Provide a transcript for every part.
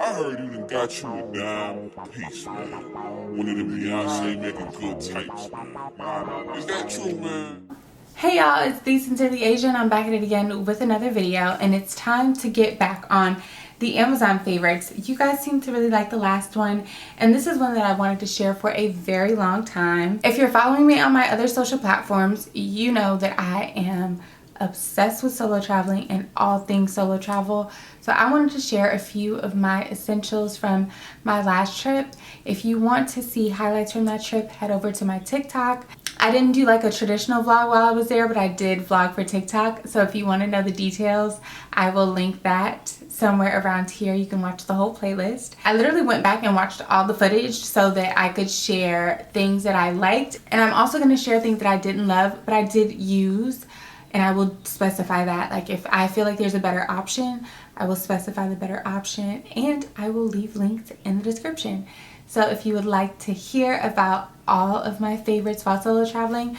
I heard you done got you a dime piece, man. One of the Beyonce making good types, man. Is that true, man? Hey y'all, it's the Sincerely Asian. I'm back at it again with another video, and it's time to get back on the Amazon favorites. You guys seem to really like the last one, and this is one that I wanted to share for a very long time. If you're following me on my other social platforms, you know that I am obsessed with solo traveling and all things solo travel. So I wanted to share a few of my essentials from my last trip. If you want to see highlights from that trip, head over to my TikTok. I didn't do like a traditional vlog while I was there, but I did vlog for TikTok. So if you want to know the details, I will link that somewhere around here. You can watch the whole playlist. I literally went back and watched all the footage so that I could share things that I liked. And I'm also going to share things that I didn't love, but I did use. And I will specify that. Like if I feel like there's a better option, I will specify the better option. And I will leave links in the description. So if you would like to hear about all of my favorites while solo traveling,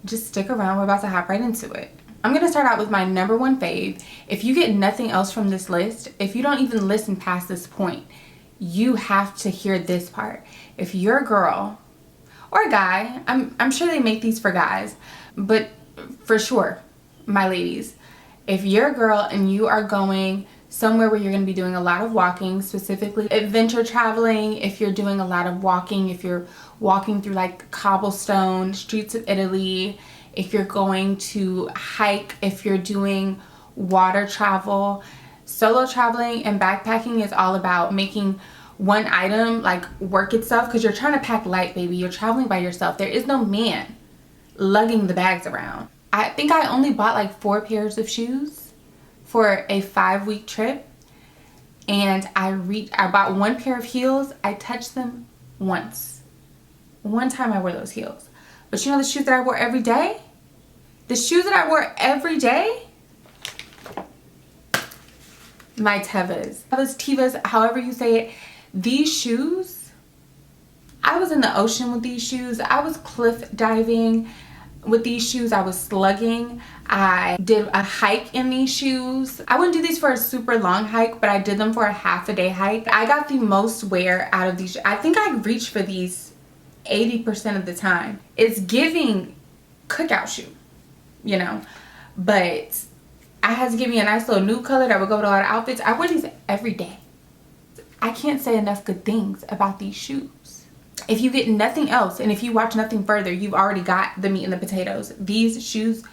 just stick around. We're about to hop right into it. I'm going to start out with my number one fave. If you get nothing else from this list, if you don't even listen past this point, you have to hear this part. If you're a girl or a guy, I'm sure they make these for guys, but for sure, my ladies, if you're a girl and you are going somewhere where you're going to be doing a lot of walking, specifically adventure traveling, if you're doing a lot of walking, if you're walking through like cobblestone streets of Italy, if you're going to hike, if you're doing water travel, solo traveling and backpacking is all about making one item like work itself, because you're trying to pack light, baby. You're traveling by yourself. There is no man lugging the bags around. I think I only bought like 4 pairs of shoes for a 5-week trip, and I bought 1 pair of heels. I touched them once. One time I wore those heels. But you know the shoes that I wore every day? The shoes that I wore every day? My Tevas, however you say it. These shoes, I was in the ocean with these shoes. I was cliff diving with these shoes. I was slugging. I did a hike in these shoes. I wouldn't do these for a super long hike, but I did them for a half-a-day hike. I got the most wear out of these. I think I reached for these 80% of the time. It's giving cookout shoe, you know, but I had to give me a nice little nude color that would go with a lot of outfits. I wear these every day. I can't say enough good things about these shoes. If you get nothing else, and if you watch nothing further, you've already got the meat and the potatoes. These shoes,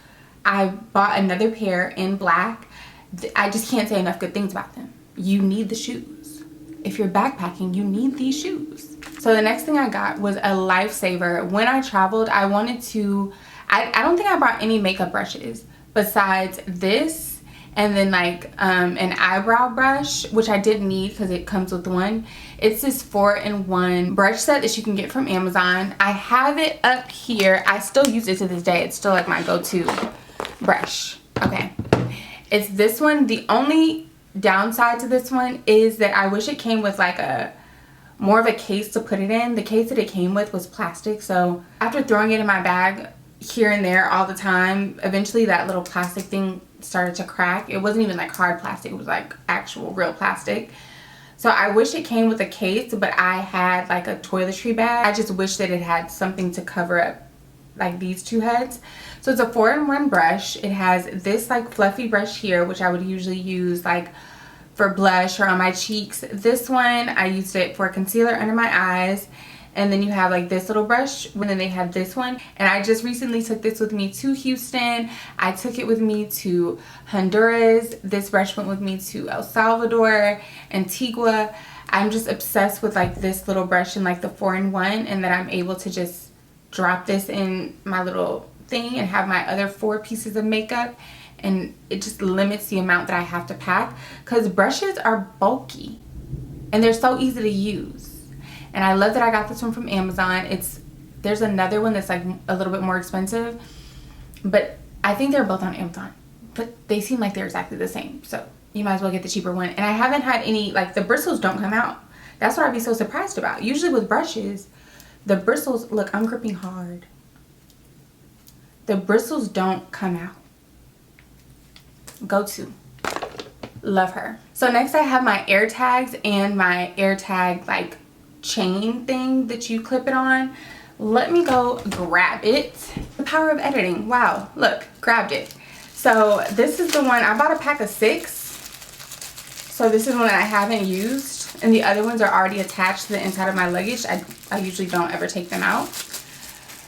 I bought another pair in black. I just can't say enough good things about them. You need the shoes. If you're backpacking, you need these shoes. So the next thing I got was a lifesaver. When I traveled, I wanted to, I don't think I brought any makeup brushes besides this, and then like an eyebrow brush, which I didn't need because it comes with one. It's this 4-in-1 brush set that you can get from Amazon. I have it up here. I still use it to this day. It's still like my go-to brush. Okay, it's this one. The only downside to this one is that I wish it came with like more of a case to put it in. The case that it came with was plastic, so after throwing it in my bag here and there all the time, eventually that little plastic thing started to crack. It wasn't even like hard plastic, it was like actual real plastic. So I wish it came with a case, but I had like a toiletry bag. I just wish that it had something to cover up like these two heads. So it's a 4-in-1 brush. It has this like fluffy brush here, which I would usually use like for blush or on my cheeks. This one, I used it for concealer under my eyes. And then you have like this little brush, and then they have this one. And I just recently took this with me to Houston. I took it with me to Honduras. This brush went with me to El Salvador, Antigua. I'm just obsessed with like this little brush and like the 4-in-1, and that I'm able to just drop this in my little thing and have my other 4 pieces of makeup. And it just limits the amount that I have to pack, because brushes are bulky and they're so easy to use. And I love that I got this one from Amazon. There's another one that's like a little bit more expensive, but I think they're both on Amazon, but they seem like they're exactly the same. So you might as well get the cheaper one. And I haven't had any, like the bristles don't come out. That's what I'd be so surprised about. Usually with brushes, the bristles, look, I'm gripping hard. The bristles don't come out. Go to. Love her. So next I have my AirTags and my AirTag like chain thing that you clip it on. Let me go grab it. The power of editing. Wow, look, grabbed it. So this is the one, I bought a pack of 6. So this is one that I haven't used, and the other ones are already attached to the inside of my luggage. I usually don't ever take them out.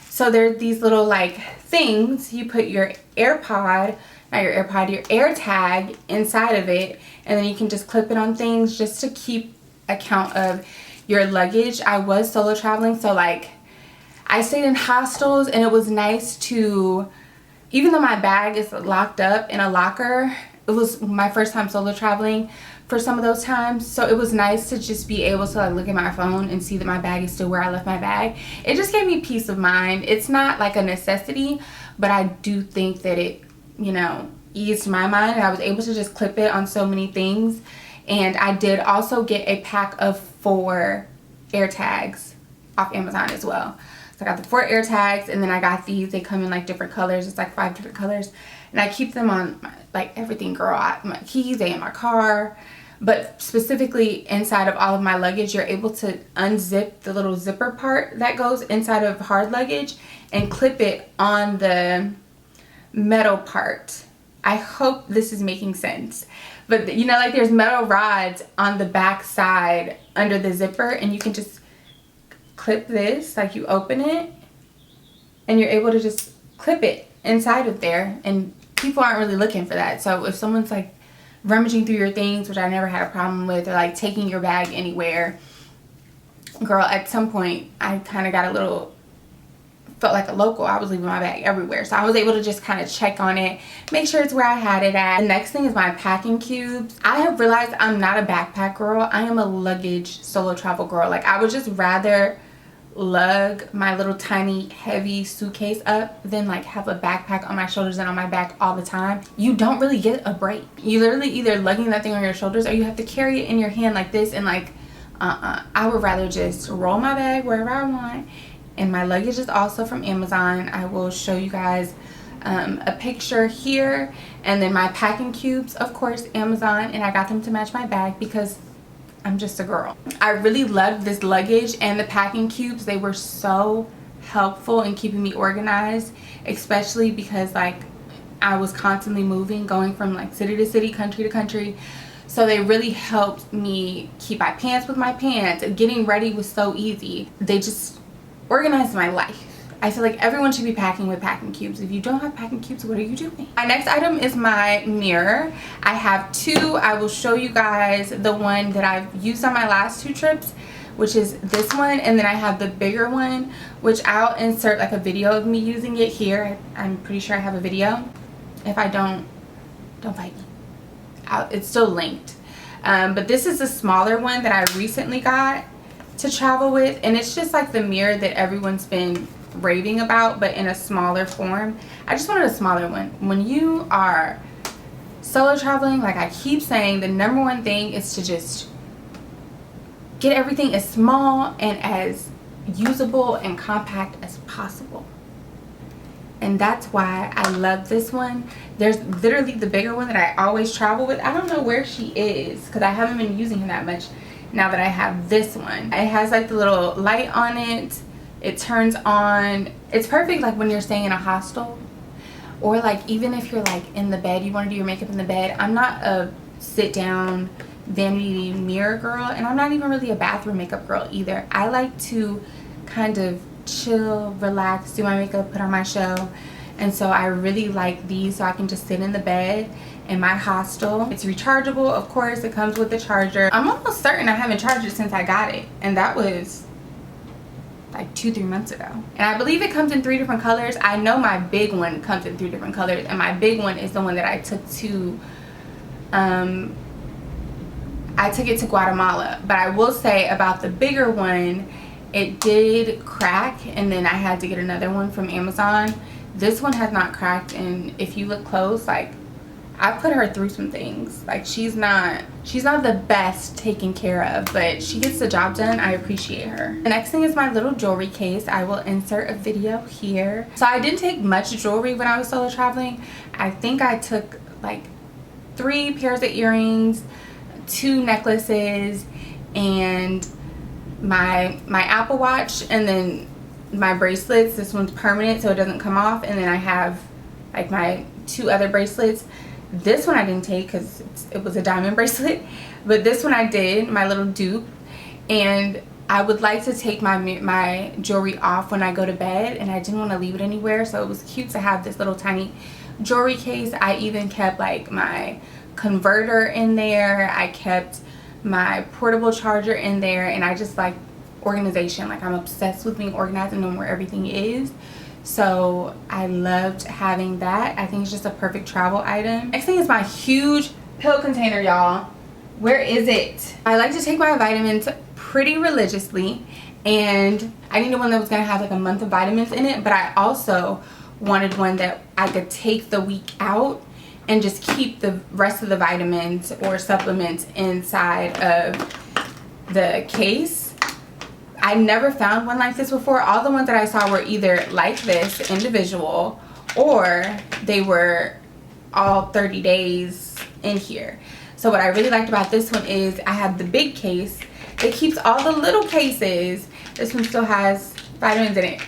So they're these little like things. You put your AirPod, not your AirPod, your AirTag inside of it, and then you can just clip it on things just to keep account of your luggage. I was solo traveling, so like I stayed in hostels, and it was nice to, even though my bag is locked up in a locker, it was my first time solo traveling for some of those times, so it was nice to just be able to like look at my phone and see that my bag is still where I left my bag. It just gave me peace of mind. It's not like a necessity, but I do think that it, you know, eased my mind, and I was able to just clip it on so many things. And I did also get a pack of 4 AirTags off Amazon as well. So I got the 4 AirTags, and then I got these. They come in like different colors. It's like 5 different colors, and I keep them on like everything, girl. My keys, they in my car. But specifically inside of all of my luggage, you're able to unzip the little zipper part that goes inside of hard luggage and clip it on the metal part. I hope this is making sense. But you know, like there's metal rods on the back side under the zipper, and you can just clip this, like you open it and you're able to just clip it inside of there, and people aren't really looking for that. So if someone's like rummaging through your things, which I never had a problem with, or like taking your bag anywhere, girl, at some point I kind of got a little, felt like a local. I was leaving my bag everywhere, so I was able to just kind of check on it, make sure it's where I had it at. The next thing is my packing cubes. I have realized I'm not a backpack girl. I am a luggage solo travel girl. Like I would just rather lug my little tiny heavy suitcase up than like have a backpack on my shoulders and on my back all the time. You don't really get a break. You literally either lugging that thing on your shoulders, or you have to carry it in your hand like this, and like I would rather just roll my bag wherever I want. And my luggage is also from Amazon. I will show you guys a picture here. And then my packing cubes, of course, Amazon, and I got them to match my bag because I'm just a girl. I really loved this luggage and the packing cubes. They were so helpful in keeping me organized, especially because like I was constantly moving, going from like city to city, country to country. So they really helped me keep my pants with my pants. Getting ready was so easy. They just organized my life. I feel like everyone should be packing with packing cubes. If you don't have packing cubes, what are you doing? My next item is my mirror. I have 2. I will show you guys the one that I've used on my last 2 trips, which is this one, and then I have the bigger one, which I'll insert like a video of me using it here. I'm pretty sure I have a video. If I don't fight me. It's still linked. But this is a smaller one that I recently got to travel with, and it's just like the mirror that everyone's been raving about, but in a smaller form. I just wanted a smaller one. When you are solo traveling, like I keep saying, the #1 thing is to just get everything as small and as usable and compact as possible. And that's why I love this one. There's literally the bigger one that I always travel with. I don't know where she is because I haven't been using her that much now that I have this one. It has like the little light on it. It turns on. It's perfect like when you're staying in a hostel, or like even if you're like in the bed, you want to do your makeup in the bed. I'm not a sit down vanity mirror girl, and I'm not even really a bathroom makeup girl either. I like to kind of chill, relax, do my makeup, put on my show. And so I really like these, so I can just sit in the bed in my hostel. It's rechargeable, of course. It comes with the charger. I'm almost certain I haven't charged it since I got it, and that was like 2-3 months ago. And I believe it comes in 3 different colors. I know my big one comes in 3 different colors, and my big one is the one that I took to it to Guatemala. But I will say about the bigger one, it did crack, and then I had to get another one from Amazon. This one has not cracked, and if you look close, like I put her through some things. Like she's not the best taken care of, but she gets the job done. I appreciate her. The next thing is my little jewelry case. I will insert a video here. So I didn't take much jewelry when I was solo traveling. I think I took like 3 pairs of earrings, 2 necklaces, and my Apple Watch, and then my bracelets. This one's permanent so it doesn't come off, and then I have like my 2 other bracelets. This one I didn't take because it was a diamond bracelet, but this one I did, my little dupe. And I would like to take my jewelry off when I go to bed, and I didn't want to leave it anywhere, so it was cute to have this little tiny jewelry case. I even kept like my converter in there, I kept my portable charger in there, and I just like organization. Like, I'm obsessed with being organized and knowing where everything is, so I loved having that. I think it's just a perfect travel item. Next thing is my huge pill container, y'all. Where is it? I like to take my vitamins pretty religiously, and I needed one that was gonna have like a month of vitamins in it, but I also wanted one that I could take the week out and just keep the rest of the vitamins or supplements inside of the case. I never found one like this before. All the ones that I saw were either like this, individual, or they were all 30 days in here. So what I really liked about this one is I have the big case. It keeps all the little cases. This one still has vitamins in it.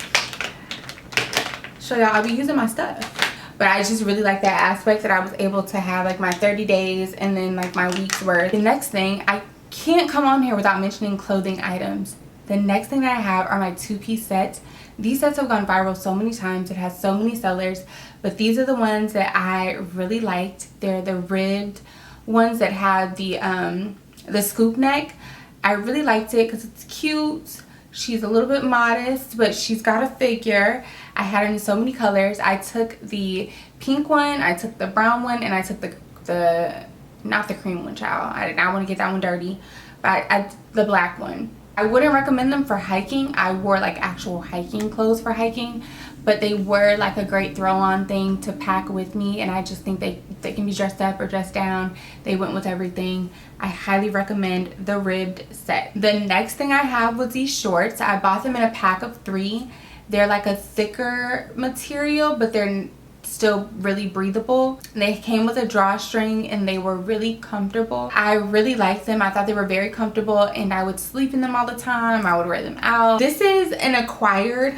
So y'all, I'll be using my stuff. But I just really like that aspect that I was able to have like my 30 days and then like my week's worth. The next thing, I can't come on here without mentioning clothing items. The next thing that I have are my 2-piece sets. These sets have gone viral so many times. It has so many sellers, but these are the ones that I really liked. They're the ribbed ones that have the scoop neck. I really liked it because it's cute. She's a little bit modest, but she's got a figure. I had it in so many colors. I took the pink one, I took the brown one, and I took the not the cream one, child. I did not want to get that one dirty, but the black one. I wouldn't recommend them for hiking. I wore like actual hiking clothes for hiking, but they were like a great throw-on thing to pack with me, and I just think they can be dressed up or dressed down. They went with everything. I highly recommend the ribbed set. The next thing I have was these shorts. I bought them in a pack of 3. They're like a thicker material, but they're still really breathable. They came with a drawstring and they were really comfortable. I really liked them. I thought they were very comfortable, and I would sleep in them all the time. I would wear them out. This is an acquired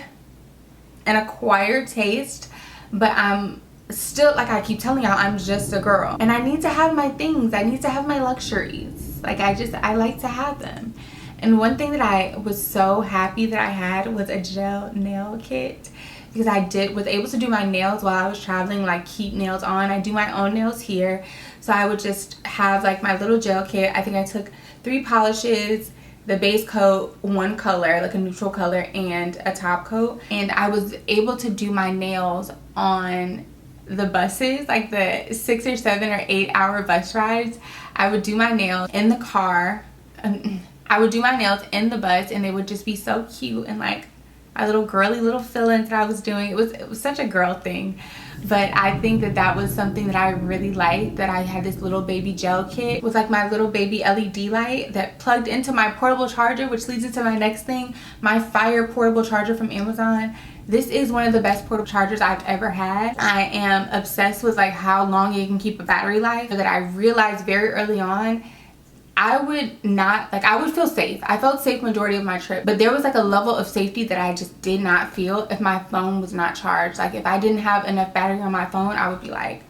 taste, but I'm still, like I keep telling y'all, I'm just a girl and I need to have my things. I need to have my luxuries. Like, I like to have them. And one thing that I was so happy that I had was a gel nail kit, because I was able to do my nails while I was traveling, like keep nails on. I do my own nails here, so I would just have like my little gel kit. I think I took 3 polishes, the base coat, 1 color, like a neutral color, and a top coat. And I was able to do my nails on the buses, like the 6 or 7 or 8 hour bus rides. I would do my nails in the car. I would do my nails in the bus, and they would just be so cute, and like my little girly little fillings that I was doing. It was such a girl thing. But I think that was something that I really liked, that I had this little baby gel kit with like my little baby LED light that plugged into my portable charger, which leads into my next thing, my Fire portable charger from Amazon. This is one of the best portable chargers I've ever had. I am obsessed with like how long it can keep a battery life, that I realized very early on I would feel safe. I felt safe majority of my trip, but there was like a level of safety that I just did not feel if my phone was not charged. Like, if I didn't have enough battery on my phone, I would be like,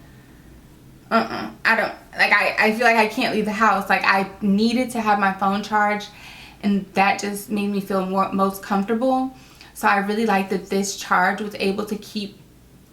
I don't, like, I feel like I can't leave the house. Like, I needed to have my phone charged, and that just made me feel most comfortable. So I really like that this charge was able to keep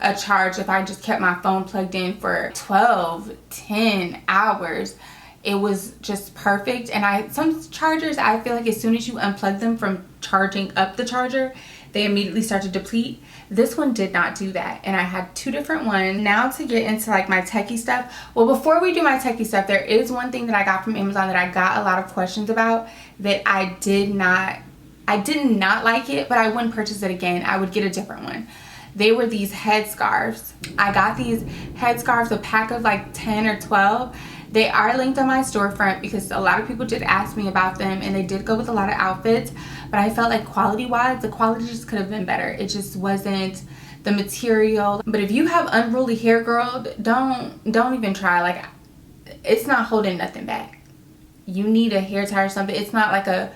a charge if I just kept my phone plugged in for 12, 10 hours. It was just perfect. And some chargers, I feel like as soon as you unplug them from charging up the charger, they immediately start to deplete. This one did not do that, and I had 2 different ones. Now to get into like my techie stuff. Well, before we do my techie stuff, there is one thing that I got from Amazon that I got a lot of questions about, that I did not like it, but I wouldn't purchase it again. I would get a different one. They were these head scarves. I got these head scarves, a pack of like 10 or 12. They are linked on my storefront because a lot of people did ask me about them, and they did go with a lot of outfits, but I felt like quality-wise, the quality just could have been better. It just wasn't the material. But if you have unruly hair, girl, don't even try. Like, it's not holding nothing back. You need a hair tie or something. It's not like a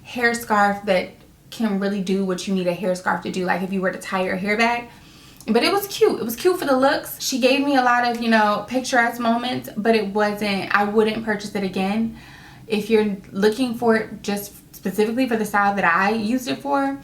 hair scarf that can really do what you need a hair scarf to do, like if you were to tie your hair back. But it was cute. It was cute for the looks. She gave me a lot of, you know, picturesque moments, but it wasn't, I wouldn't purchase it again. If you're looking for it just specifically for the style that I used it for,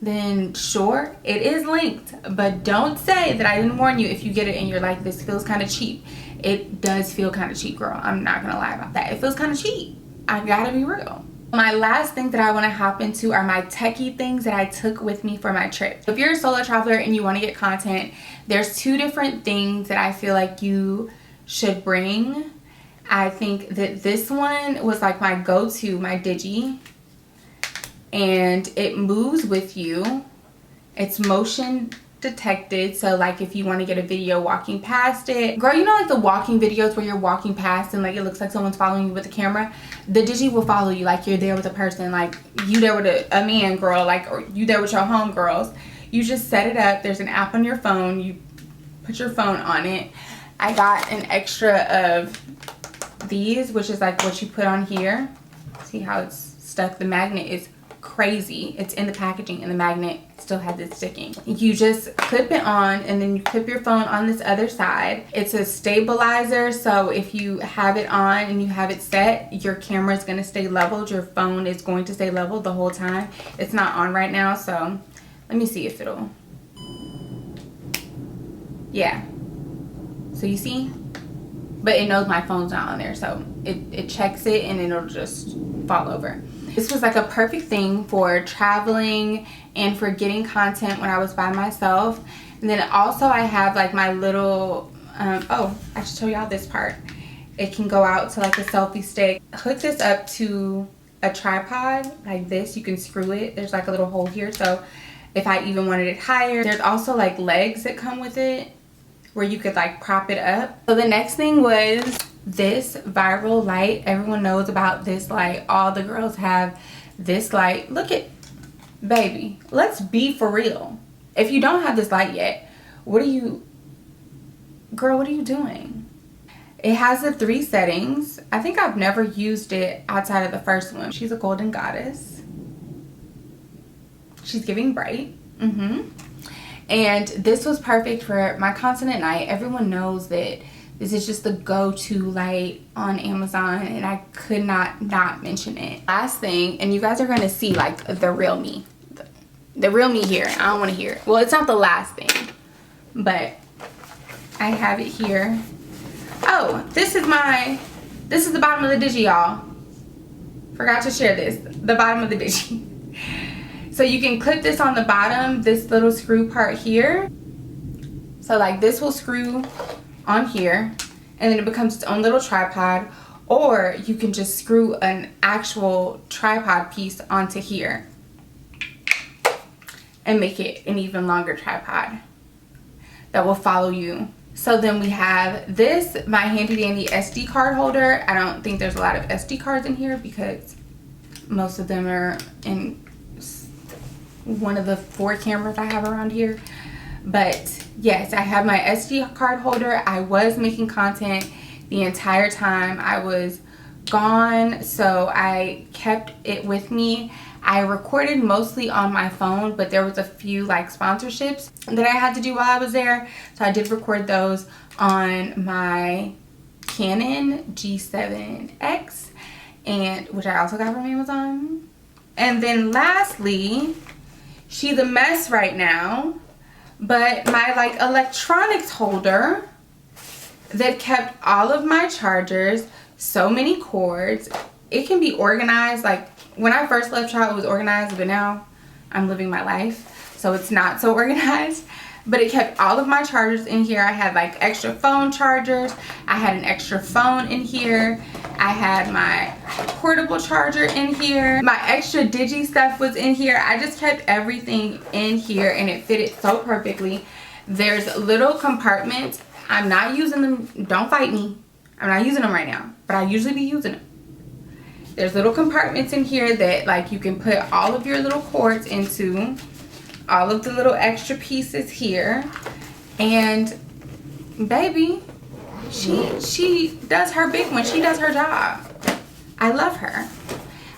then sure, it is linked. But don't say that I didn't warn you if you get it and you're like, this feels kind of cheap. It does feel kind of cheap, girl. I'm not gonna lie about that. It feels kind of cheap. I gotta be real. My last thing that I want to hop into are my techie things that I took with me for my trip. If you're a solo traveler and you want to get content, there's two different things that I feel like you should bring. I think that this one was like my go-to, my Digi. And it moves with you. It's motion detected, so like if you want to get a video walking past it, girl, you know, like the walking videos where you're walking past and like it looks like someone's following you with the camera, the Digi will follow you like you're there with a person, like you there with a man, girl, like, or you there with your homegirls. You just set it up. There's an app on your phone. You put your phone on it. I got an extra of these, which is like what you put on here. See how it's stuck? The magnet is crazy. It's in the packaging and the magnet still has it sticking. You just clip it on and then you clip your phone on this other side. It's a stabilizer, so if you have it on and you have it set, your camera is going to stay leveled. Your phone is going to stay leveled the whole time. It's not on right now, so let me see if it'll, yeah, so you see, but it knows my phone's not on there, so it checks it and it'll just fall over. This was like a perfect thing for traveling and for getting content when I was by myself. And then also I have like my little, oh, I should show y'all this part. It can go out to like a selfie stick. Hook this up to a tripod like this. You can screw it. There's like a little hole here. So if I even wanted it higher, there's also like legs that come with it where you could like prop it up. So the next thing was this viral light. Everyone knows about this light. All the girls have this light. Look at, baby, let's be for real. If you don't have this light yet, what are you, girl, what are you doing? It has the 3 settings. I think I've never used it outside of the first one. She's a golden goddess. She's giving bright. And this was perfect for my continent night. Everyone knows that this is just the go-to light on Amazon, and I could not mention it. Last thing, and you guys are gonna see like the real me. The real me here. I don't wanna hear it. Well, it's not the last thing, but I have it here. Oh, this is the bottom of the Digi, y'all. Forgot to share this. The bottom of the Digi. So you can clip this on the bottom, this little screw part here. So like this will screw on here and then it becomes its own little tripod, or you can just screw an actual tripod piece onto here and make it an even longer tripod that will follow you. So then we have this, my handy dandy SD card holder. I don't think there's a lot of SD cards in here because most of them are in one of the 4 cameras I have around here. But yes, I have my SD card holder. I was making content the entire time I was gone, so I kept it with me. I recorded mostly on my phone, but there was a few like sponsorships that I had to do while I was there, so I did record those on my Canon G7X, and which I also got from Amazon. And then lastly, she's a mess right now, but my like electronics holder that kept all of my chargers, so many cords. It can be organized. Like when I first left child, it was organized, but now I'm living my life, so it's not so organized. But it kept all of my chargers in here. I had like extra phone chargers. I had an extra phone in here. I had my portable charger in here. My extra Digi stuff was in here. I just kept everything in here and it fitted so perfectly. There's little compartments. I'm not using them. Don't fight me. I'm not using them right now, but I usually be using them. There's little compartments in here that like you can put all of your little cords into. All of the little extra pieces here. And baby, She does her big one. She does her job. I love her.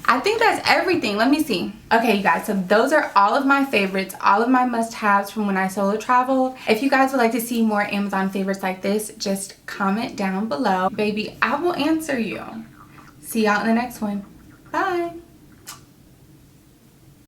I think that's everything. Let me see. Okay, you guys, so those are all of my favorites, all of my must-haves from when I solo travel. If you guys would like to see more Amazon favorites like this, just comment down below. Baby, I will answer you. See y'all in the next one. Bye.